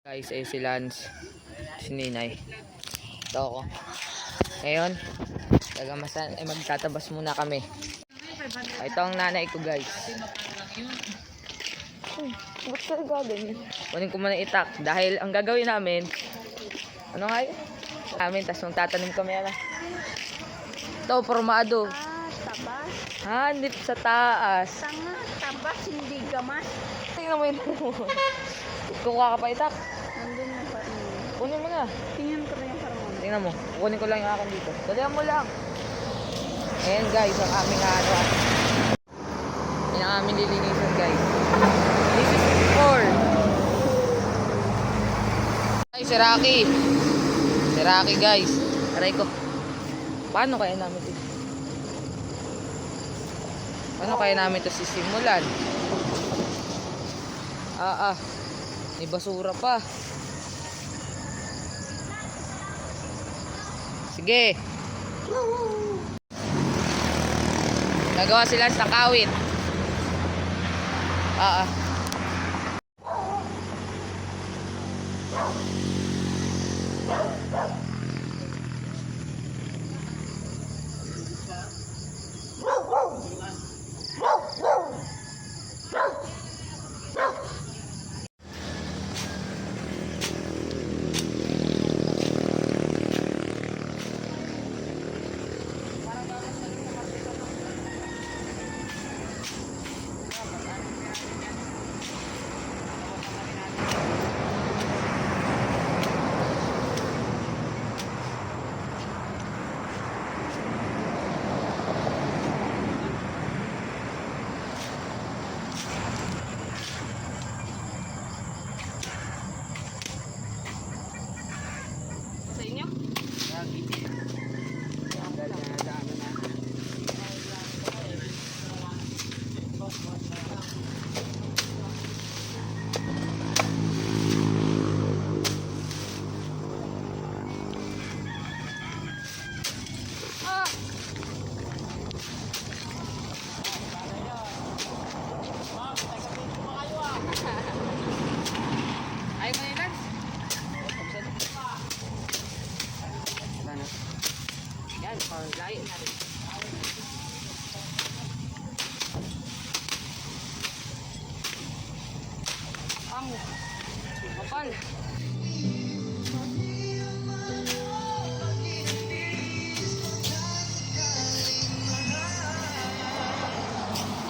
Guys, ay si Lance, si Ninay. Ito ako. Ngayon, magtatabas muna kami. Ito ang nanay ko, guys. Ba't ka gagawin? Kunin ko muna itak. Dahil ang gagawin namin, ano nga yun? Tapos magtatanim kami. Ito, formado. Tabas. Hanip sa taas. Tanga, tabas, hindi gamas. Tingnan mo yun. Kukuha ka pa itak. Nandun na pa rin. Kunin mo na. Tingnan ko na yung hormone. Tingnan mo. Kunin ko lang yung akin dito. Dalihan mo lang. Ayan guys, ang aming ano. Yan ang aming lilinisan guys. This is for. Ay, si Rocky. Si Rocky guys. Aray ko. Paano kaya namin ito? Paano kaya namin ito sisimulan? May basura pa. Sige. Nagawa sila sa kawit. Kapal. Hindi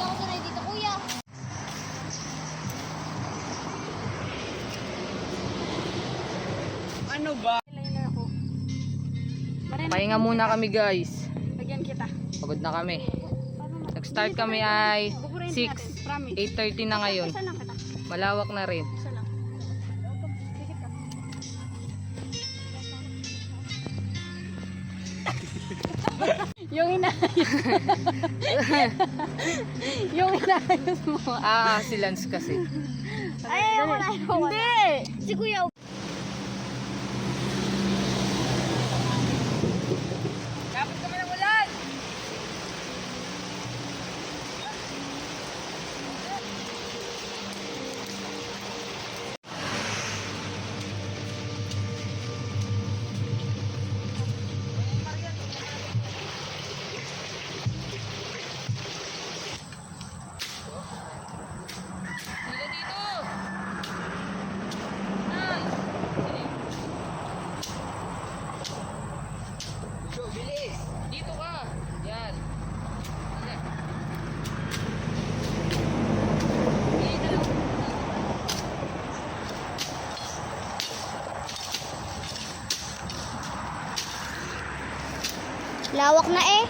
ako sanay dito, kuya. Ano ba? Liner ako. Pahinga muna kami guys. Lagyan kita. Pagod na kami. Nag-start kami ay 6, Promise. 8:30 na ngayon. Isa lang kita. Malawak na rin. Isa lang. Dikit ka. Yung inayos. Yung inayos mo. Si Lance kasi. Ay, wala. Hindi. Si kuya. Dapat kami ng ulan! Bilis! Dito ka! Yan! Lawak na eh.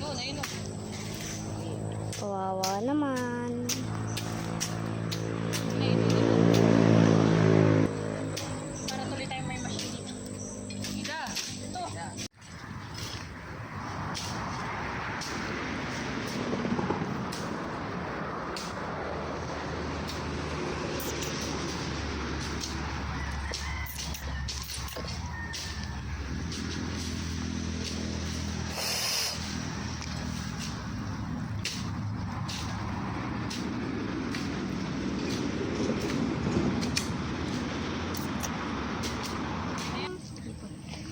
Doon, ayun o. Kawawa naman. Para tuloy tayo may machine dito. Ida! Ito!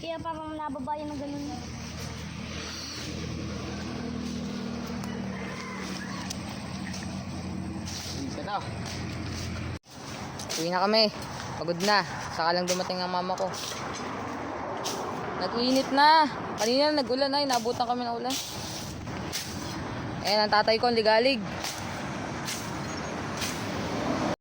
Kaya parang nababayan ng ganun. Isa na. Uwi na kami. Pagod na. Saka lang dumating ang mama ko. Nag-init na. Kanina nag-ulan ay. Nabutan kami ng ulan. Ayan ang tatay ko. Ang ligalig.